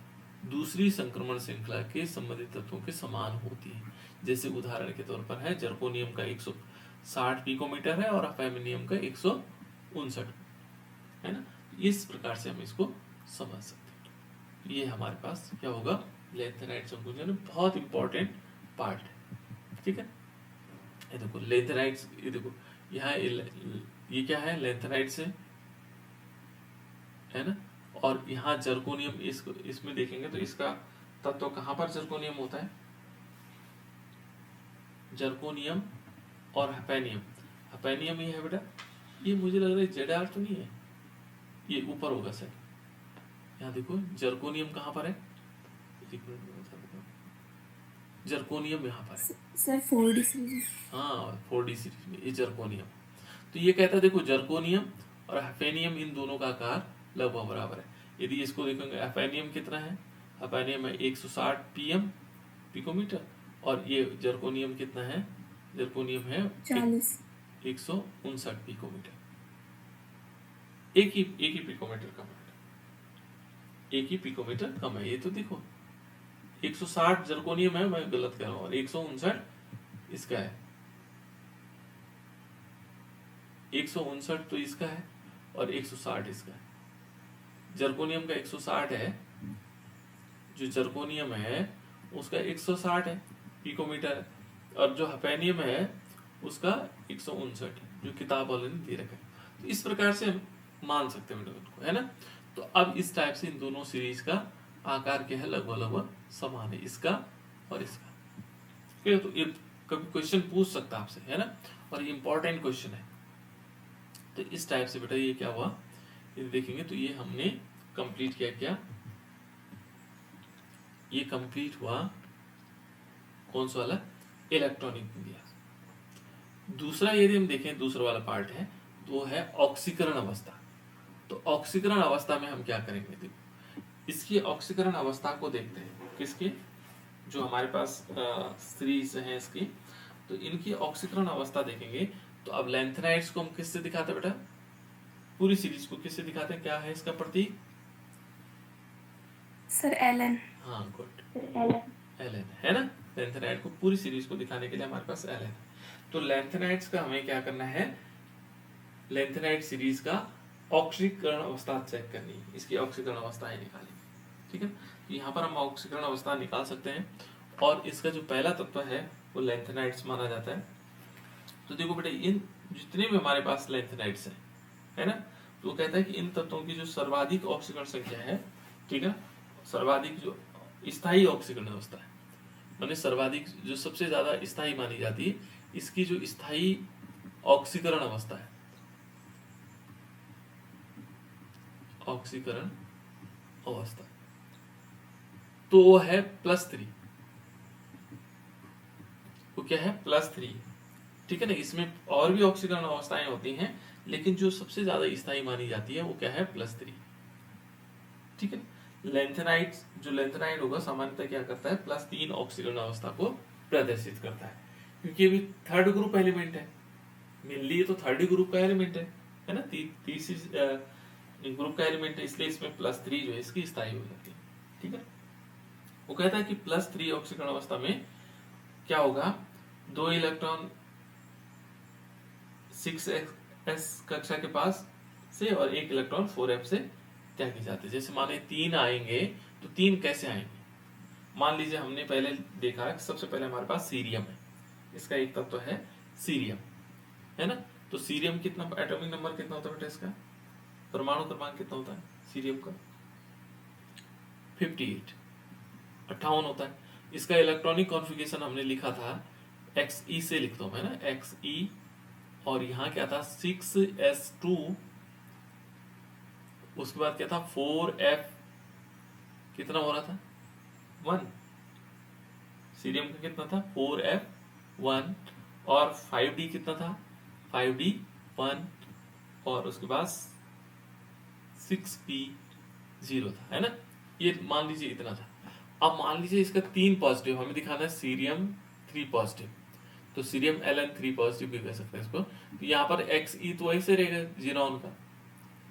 दूसरी संक्रमण श्रृंखला के संबंधित तत्वों के समान होती है। जैसे उदाहरण के तौर पर है जर्कोनियम का 160 पिकोमीटर है और हपेनियम का 159 है ना। इस प्रकार से हम इसको समझ सकते हैं। ये हमारे पास क्या होगा लेंथेनाइट संकुचन, बहुत इंपॉर्टेंट पार्ट है, ठीक है। ये देखो लेंथेनाइट्स, ये देखो यहाँ ये क्या है लेंथेनाइट से, है ना। और यहाँ जर्कोनियम, इसको इसमें देखेंगे तो इसका तत्व कहाँ पर जर्कोनियम होता है, जर्कोनियम और हपेनियम। हपेनियम ही है बेटा, ये मुझे लग रहा है जेडआर तो नहीं है, ये ऊपर होगा सर। यहाँ देखो जर्कोनियम कहाँ पर है, जर्कोनियम यहाँ पर है सर 4D सीरीज। हाँ 4D सीरीज में ये जर्कोनियम। तो ये कहता है देखो जर्कोनियम और हपेनियम इन दोनों का आकार लगभग बराबर है। यदि इसको देखेंगे हपेनियम कितना है, हपेनियम है 160 पीएम पिकोमीटर और ये जर्कोनियम कितना है, जर्कोनियम है 159 पिकोमीटर। एक ही पिकोमीटर कम है, एक ही पिकोमीटर कम है। ये तो देखो 160 जर्कोनियम है, मैं गलत कह रहा हूं, और 159 इसका है, 159 तो इसका है और 160 इसका है। जर्कोनियम का 160 है, जो जर्कोनियम है उसका 160 है पिकोमीटर है, और जो हपेनियम है उसका 159 है, जो किताब वाले ने दे रखा है। तो इस प्रकार से हम मान सकते हैं इनको, है ना। तो अब इस टाइप से इन दोनों सीरीज का आकार क्या है लगभग समान है, इसका और इसका। ठीक, तो ये कभी क्वेश्चन पूछ सकता है आपसे, है ना, और ये इंपॉर्टेंट क्वेश्चन है। तो इस टाइप से बेटा ये क्या हुआ, ये देखेंगे तो ये हमने कंप्लीट किया, क्या ये कंप्लीट हुआ कौन सा वाला, इलेक्ट्रॉनिक मीडिया। दूसरा यदि हम देखें, दूसरा वाला पार्ट है तो है ऑक्सीकरण अवस्था। तो ऑक्सीकरण अवस्था में हम क्या करेंगे, देखो इसकी ऑक्सीकरण अवस्था को देखते हैं, किसके, जो हमारे पास सीरीज है इसकी, तो इनकी ऑक्सीकरण अवस्था देखेंगे। तो अब लेंथेनाइट्स को हम किससे दिखाते हैं बेटा, पूरी सीरीज को किससे दिखाते हैं, क्या है इसका प्रतीक सर एलन। हाँ गुड, एलन एलन है ना। लेंथेनाइड को पूरी सीरीज को दिखाने के लिए हमारे पास एल है। तो लेंथेनाइड्स का हमें क्या करना है, लेंथेनाइड सीरीज का ऑक्सीकरण अवस्था चेक करनी है, इसकी ऑक्सीकरण अवस्थाएं निकालेंगे। ठीक है, तो यहाँ पर हम ऑक्सीकरण अवस्था निकाल सकते हैं और इसका जो पहला तत्व है वो लेंथेनाइड्स माना जाता है। तो देखो बेटा, इन जितने भी हमारे पास लेंथेनाइड्स हैं, है ना, तो वो कहता है कि इन तत्वों की जो सर्वाधिक ऑक्सीकरण संख्या है, ठीक है, सर्वाधिक जो स्थायी ऑक्सीकरण अवस्था है, माने सर्वाधिक जो सबसे ज्यादा स्थायी मानी जाती है, इसकी जो स्थायी ऑक्सीकरण अवस्था है, ऑक्सीकरण अवस्था, तो वो है +3। वो क्या है, +3। ठीक है ना, इसमें और भी ऑक्सीकरण अवस्थाएं होती हैं, लेकिन जो सबसे ज्यादा स्थायी मानी जाती है वो क्या है, +3। ठीक है, लेंथेनाइड्स, जो लेंथेनाइड होगा सामान्यतः क्या करता है, +3 ऑक्सीकरण अवस्था को प्रदर्शित करता है, क्योंकि ये भी थर्ड ग्रुप एलिमेंट है, मेनली ये तो थर्ड ग्रुप का एलिमेंट है ना, तीसरी ग्रुप का एलिमेंट है, इसलिए इसमें +3 जो है इसकी स्थायी हो जाती है। ठीक है, वो कहता है कि +3 ऑक्सीकरण अवस्था में क्या होगा, 2 इलेक्ट्रॉन 6s कक्षा के पास से और 1 इलेक्ट्रॉन 4f से त्यागे जाते हैं। जैसे माने 3 आएंगे, तो 3 कैसे आएंगे, मान लीजिए हमने पहले देखा कि सबसे पहले हमारे पास सीरियम है, इसका एक तत्व है सीरियम, है ना, तो सीरियम कितना, एटॉमिक नंबर कितना होता है बेटा इसका, परमाणु क्रमांक कितना होता है सीरियम का, 58 होता है। इसका इलेक्ट्रॉनिक कॉन्फ़िगरेशन हमने लिखा था Xe से लिखता हूं मैं ना, Xe, और यहाँ क्या था 6s2, उसके बाद क्या था 4f, कितना हो रहा था 1, सीरियम का कितना था 4f1, और 5d कितना था 5d1, और उसके बाद 6p0 था, है ना, ये मान लीजिए इतना था। अब मान लीजिए इसका 3 पॉजिटिव हमें दिखाना है, सीरियम 3 पॉजिटिव, तो सीरियम Ln 3 पॉजिटिव भी कह सकते हैं इसको। तो यहाँ पर Xe तो ऐसे रहेगा जीनॉन का,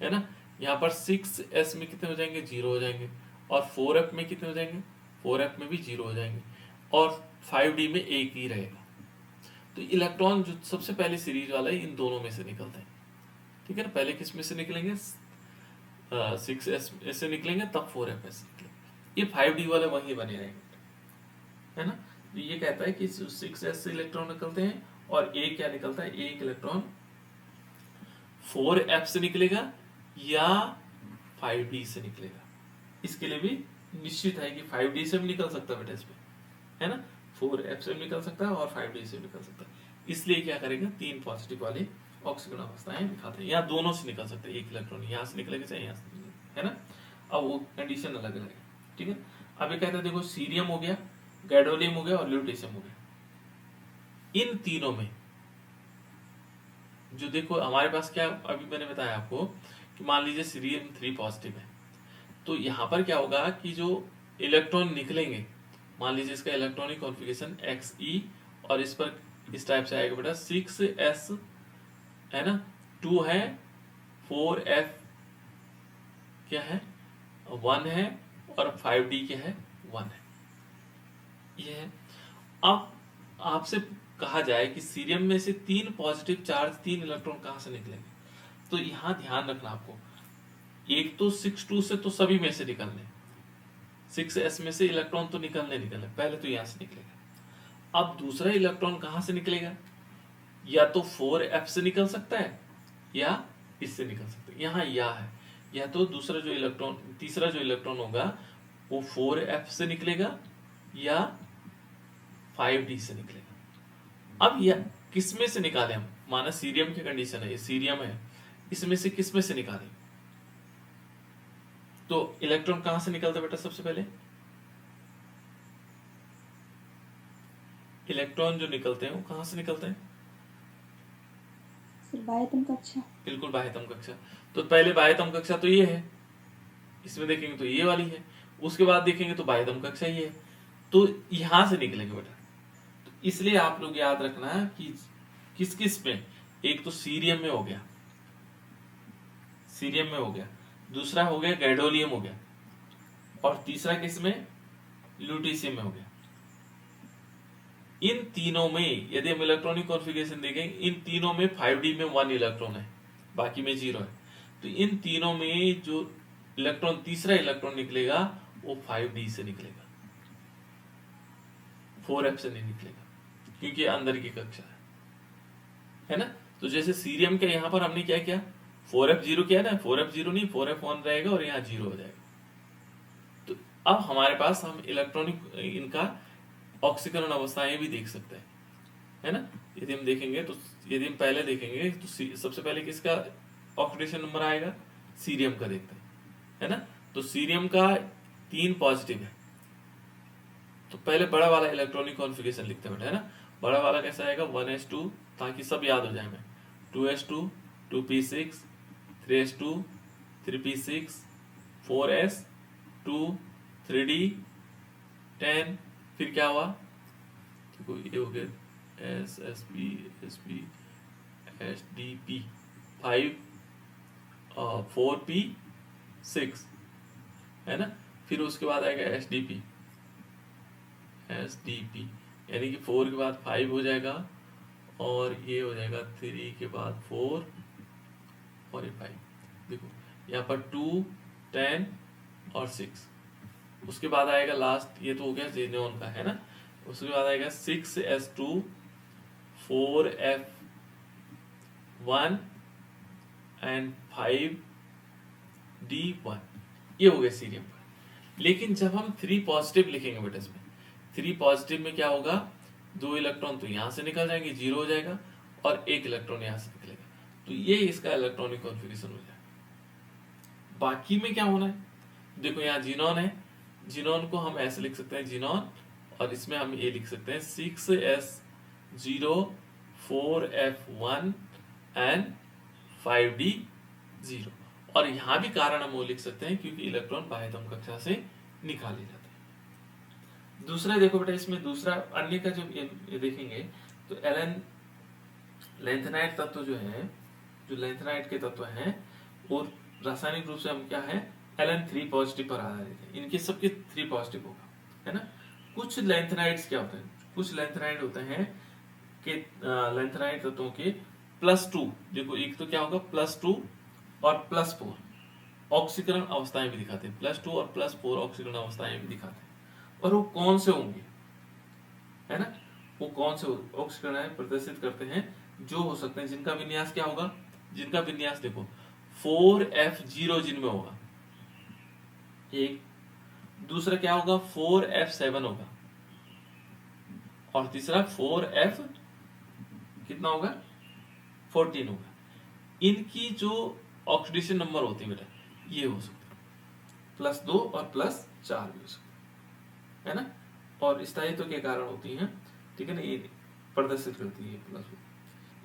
है ना, यहाँ पर 6s में कितने हो जाएंगे, 0 हो जाएंगे, और 4f में कितने हो जाएंगे, 4f में भी 0 हो जाएंगे, और 5d में 1 ही रहेगा। तो इलेक्ट्रॉन जो सबसे पहले सीरीज वाला है इन दोनों में से निकलते हैं। ठीक है ना, पहले किस में से निकलेंगे, 6s से निकलेंगे, तब 4f से निकलेंगे, ये 5d वाले वही बने रहेंगे, है ना। तो ये कहता है कि 6s से इलेक्ट्रॉन निकलते हैं, और एक क्या निकलता है, एक इलेक्ट्रॉन 4f से निकलेगा या 5d से निकलेगा। इसके लिए भी निश्चित है कि 5d से भी निकल सकता है बेटा इसमें, है ना, 4f से भी निकल सकता है और 5d से भी निकल सकता है। इसलिए क्या करेगा, 3 पॉजिटिव वाले ऑक्सीकरण अवस्थाएं दिखाते हैं, या दोनों से निकल सकते हैं, एक इलेक्ट्रॉन यहाँ से निकलेगा चाहे यहाँ से निकलेगा, है ना। अब वो कंडीशन अलग अलग है। ठीक है, अब ये कहते हैं देखो, सीरियम हो गया, गैडोलियम हो गया और ल्यूटेशियम हो गया, इन तीनों में जो देखो हमारे पास क्या, अभी मैंने बताया आपको कि मान लीजिए सीरियम 3 पॉजिटिव है, तो यहाँ पर क्या होगा कि जो इलेक्ट्रॉन निकलेंगे, मान लीजिए इसका इलेक्ट्रॉनिक कॉन्फ़िगरेशन Xe, और इस पर इस टाइप से आएगा बेटा 6s, है ना, 2 है, 4f क्या है 1 है, और 5d क्या है 1 है, ये है। अब आपसे कहा जाए कि सीरियम में से 3 पॉजिटिव चार्ज 3 इलेक्ट्रॉन कहां से निकलेंगे, तो यहां ध्यान रखना आपको, एक तो 6s2 से तो सभी में से निकलने, 6s में से इलेक्ट्रॉन तो निकलने पहले तो यहां से निकलेगा। अब दूसरा इलेक्ट्रॉन कहां से निकलेगा, या तो 4f से निकल सकता है या इससे निकल सकता है, यहाँ या है, या तो दूसरा जो इलेक्ट्रॉन, तीसरा जो इलेक्ट्रॉन होगा वो 4f से निकलेगा या 5d से निकलेगा। अब यह किस में से निकाले हम, माना सीरियम की कंडीशन है, ये सीरियम है, इसमें से किस में से निकालें, तो इलेक्ट्रॉन कहां से निकलता है बेटा, सबसे पहले इलेक्ट्रॉन जो निकलते हैं वो कहां से निकलते हैं, बाह्यतम कक्षा, बिल्कुल बाह्यतम कक्षा। तो पहले बाह्यतम कक्षा तो ये है, इसमें देखेंगे तो ये वाली है, उसके बाद देखेंगे तो बाह्यतम कक्षा ये है, तो यहां से निकलेंगे बेटा। तो इसलिए आप लोग याद रखना कि किस किस में, एक तो सीरियम में हो गया, सीरियम में हो गया, दूसरा हो गया गैडोलियम हो गया, और तीसरा किस में, ल्यूटेशियम में हो गया। इन तीनों में यदि हम इलेक्ट्रॉनिक कॉन्फ़िगरेशन देखें, इन तीनों में 5d में 1 इलेक्ट्रॉन है, बाकी में 0 है। तो इन तीनों में जो इलेक्ट्रॉन तीसरा इलेक्ट्रॉन निकलेगा वो 5d से निकलेगा, 4f से नहीं निकलेगा, क्योंकि अंदर की कक्षा है ना। तो जैसे सीरियम के यहाँ पर हमने क्या किया, 4f0 किया ना, 4f0 नहीं 4f1 रहेगा और यहाँ 0 हो जाएगा। तो अब हमारे पास हम इलेक्ट्रॉनिक इनका ऑक्सीकरण अवस्थाएं भी देख सकते हैं, है ना। यदि हम देखेंगे तो यदि हम पहले देखेंगे तो सबसे पहले किसका ऑक्सीडेशन नंबर आएगा, सीरियम का देखते हैं, है ना। तो सीरियम का 3 पॉजिटिव है, तो पहले बड़ा वाला इलेक्ट्रॉनिक कॉन्फ़िगरेशन लिखते हैं बेटा, है ना। बड़ा वाला कैसा आएगा, 1s2, ताकि सब याद हो जाए हमें, 2s2 2p6 3s2 3p6 4s2 3d 10, फिर क्या हुआ, देखो ये हो गया SSP SP SDP 5 4p6, है ना। फिर उसके बाद आएगा SDP यानी कि 4 के बाद 5 हो जाएगा और ये हो जाएगा 3 के बाद 4 और ये 5। देखो यहाँ पर 2 10 और 6, उसके बाद आएगा लास्ट, ये तो हो गया जेनोन का, है ना। उसके बाद आएगा 6s2 4f1 एंड 5d1, ये हो गया सीरियम का। लेकिन जब हम 3 पॉजिटिव लिखेंगे बेटा, इसमें 3 पॉजिटिव में क्या होगा, 2 इलेक्ट्रॉन तो यहाँ से निकल जाएंगे, 0 हो जाएगा, और 1 इलेक्ट्रॉन यहाँ से निकलेगा। तो ये इसका इलेक्ट्रॉनिक कॉन्फ़िगरेशन हो जाएगा। बाकी में क्या होना है, देखो यहाँ जीनॉन है, जीनॉन को हम ऐसे लिख सकते हैं जीनॉन, और इसमें हम ये लिख सकते हैं 6s0 4f1 एंड 5d0। और यहाँ भी कारण हम वो लिख सकते हैं क्योंकि इलेक्ट्रॉन बाह्यतम कक्षा से निकाले जाते हैं। दूसरा देखो बेटा, इसमें दूसरा अन्य का जब ये देखेंगे तो एलन लेंथेनाइट तत्व जो है, जो लेंथेनाइट के तत्व हैं, और रासायनिक रूप से हम क्या है, Ln3 पॉजिटिव पर आधारित है। इनके सबके 3 पॉजिटिव होगा, है ना। कुछ लेंथेनाइट्स क्या होते हैं, कुछ लेंथेनाइट होते हैं कि लेंथेनाइट तत्वों के +2, देखो एक तो क्या होगा +2 और +4 ऑक्सीकरण अवस्थाएं भी दिखाते हैं, +2 और +4 ऑक्सीकरण अवस्थाएं भी दिखाते हैं। और वो कौन से होंगे, है ना, वो कौन से ऑक्सीकरण प्रदर्शित करते हैं, जो हो सकते हैं जिनका विन्यास क्या होगा, जिनका विन्यास देखो 4f0 जिनमें होगा एक, दूसरा क्या होगा 4f7 होगा, और तीसरा 4f कितना होगा 14 होगा। इनकी जो ऑक्सीडेशन नंबर होती है बेटा, ये हो सकते हैं +2 और +4 भी हो सकते हैं, है ना। और स्थायित्व के कारण होती हैं, ठीक है ना, ये प्रदर्शित करती है +2।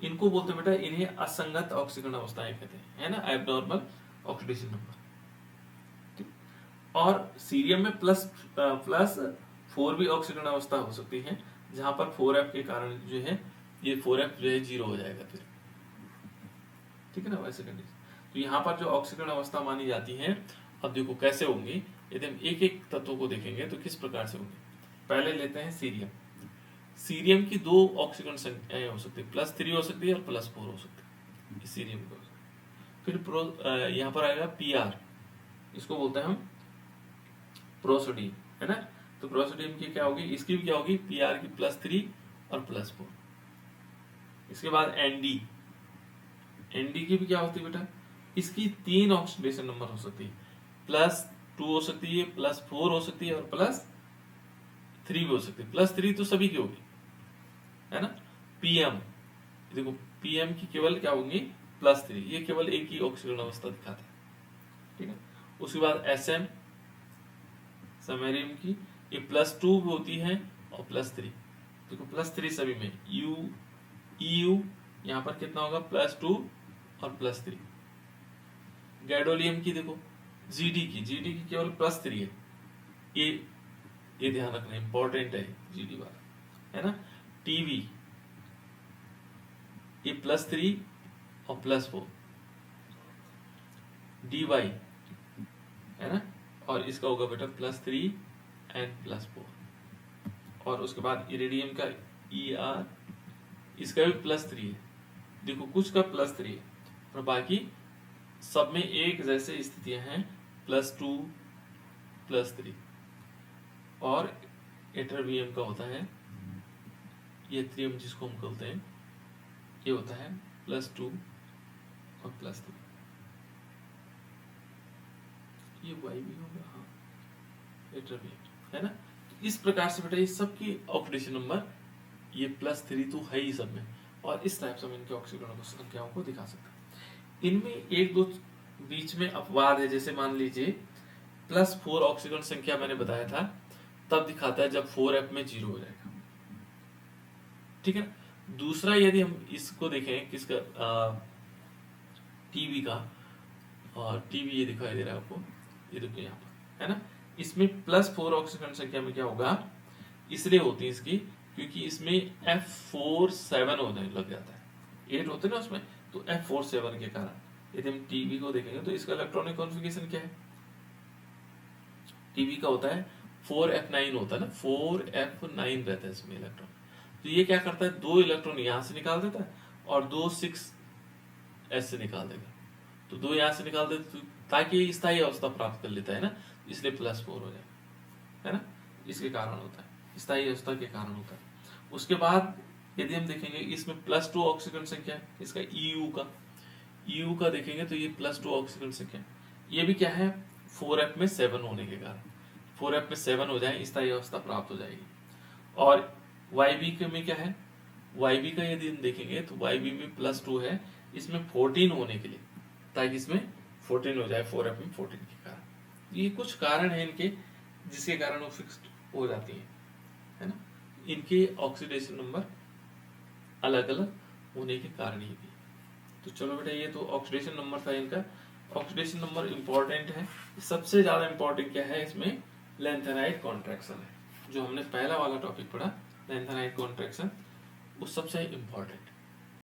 इनको बोलते हैं बेटा, इन्हें असंगत ऑक्सीकरण अवस्थाएं कहते हैं, है ना, एब्नॉर्मल ऑक्सीडेशन नंबर। और सीरियम में +4 भी ऑक्सीकरण अवस्था हो सकती है, जहां पर 4f के कारण जो है ये 4f जो है 0 हो जाएगा फिर, ठीक है ना, वैसे कंडीशन। तो यहाँ पर जो ऑक्सीकरण अवस्था मानी जाती है, अब देखो कैसे होंगी, यदि हम एक एक तत्व को देखेंगे तो किस प्रकार से होंगे। पहले लेते हैं सीरियम। सीरियम की 2 ऑक्सीकरण संख्याएं हो सकती है, +3 हो सकती है और +4 हो सकती है, सीरियम को। फिर यहाँ पर आएगा Pr, इसको बोलते हैं हम प्रोसोडियम, है ना। तो प्रोसोडियम की क्या होगी, इसकी भी क्या होगी, Pr की +3 और +4। इसके बाद Nd, Nd की भी क्या होती है बेटा, इसकी 3 ऑक्सीडेशन नंबर हो सकती है, +2 हो सकती है, +4 हो सकती है और +3 भी हो सकती है। +3 तो सभी की होगी, है ना। Pm, देखो Pm की केवल क्या होंगी +3, ये केवल एक ही ऑक्सीकरण अवस्था दिखाता है, ठीक है। उसके बाद Sm, समैरियम की ये +2 भी होती है और +3, देखो +3 सभी में। EU यहाँ पर कितना होगा, +2 और +3। गैडोलियम की देखो GD की केवल +3 है, ये ध्यान रखना इंपॉर्टेंट है, GD वाला, है ना। TB ये +3 और +4। DY, है ना, और इसका होगा बेटा +3 एंड +4। और उसके बाद इरिडियम का ER, इसका भी +3 है, देखो कुछ का +3 है और बाकी सब में एक जैसे स्थितियां हैं, +2 +3। और एटरबियम का होता है ये थ्रियम जिसको हम कहते हैं, ये होता है +2 और +3। ये वाई भी होगा, हाँ एटरबियम है ना। तो इस प्रकार से बेटा ये सबकी ऑक्सीडेशन नंबर ये +3 तो है ही सब में, और इस टाइप से हम इनके ऑक्सीकरण संख्याओं को दिखा सकते हैं। इनमें एक दो बीच में अपवाद है, जैसे मान लीजिए +4 ऑक्सीकरण संख्या मैंने बताया था, तब दिखाता है जब 4f में 0 हो जाएगा, ठीक है। दूसरा यदि हम इसको देखें किसका, टीबी का, और टीबी ये दिखाई दे रहा है आपको, ये देखिए यहाँ पर है ना, इसमें +4 ऑक्सीकरण संख्या में क्या होगा, इसलिए होती है इसकी क्योंकि इसमें F47 होने लग जाता है, 8 होते हैं ना उसमें, तो F47 के कारण यदि हम टीबी को देखेंगे तो इसका इलेक्ट्रॉनिक कॉन्फ़िगरेशन क्या है, टीबी का होता है 4f9 होता है ना, 4f9 रहता है इसमें इलेक्ट्रॉन। तो ये क्या करता है, 2 इलेक्ट्रॉन यहाँ से निकाल देता है और 2 6s से निकाल देगा, तो 2 यहाँ से निकाल देता है ताकि स्थायी अवस्था प्राप्त कर लेता है ना, इसलिए +4 हो जाए, है ना, इसके कारण होता है, स्थायी अवस्था के कारण होता है। उसके बाद यदि हम देखेंगे इसमें +2 ऑक्सीकरण संख्या है, इसका EU का देखेंगे तो ये +2 ऑक्सीकरण संख्या, ये भी क्या है 4f में 7 होने के कारण, 4f में 7 हो जाए स्थायी अवस्था प्राप्त हो जाएगी। और YB के में क्या है, YB का यदि हम देखेंगे तो YB में +2 है, इसमें 14 होने के लिए, ताकि इसमें 14 हो जाए 4f में 14 के कारण। ये कुछ कारण है इनके जिसके कारण वो फिक्स्ड हो जाती है ना, इनके ऑक्सीडेशन नंबर अलग अलग होने के कारण ही भी। तो चलो बेटा ये तो ऑक्सीडेशन नंबर था इनका। ऑक्सीडेशन नंबर इंपॉर्टेंट है, सबसे ज्यादा इंपॉर्टेंट क्या है इसमें, लेंथेनाइड कॉन्ट्रैक्शन है, जो हमने पहला वाला टॉपिक पढ़ा लेंथेनाइड कॉन्ट्रैक्शन, वो सबसे इंपॉर्टेंट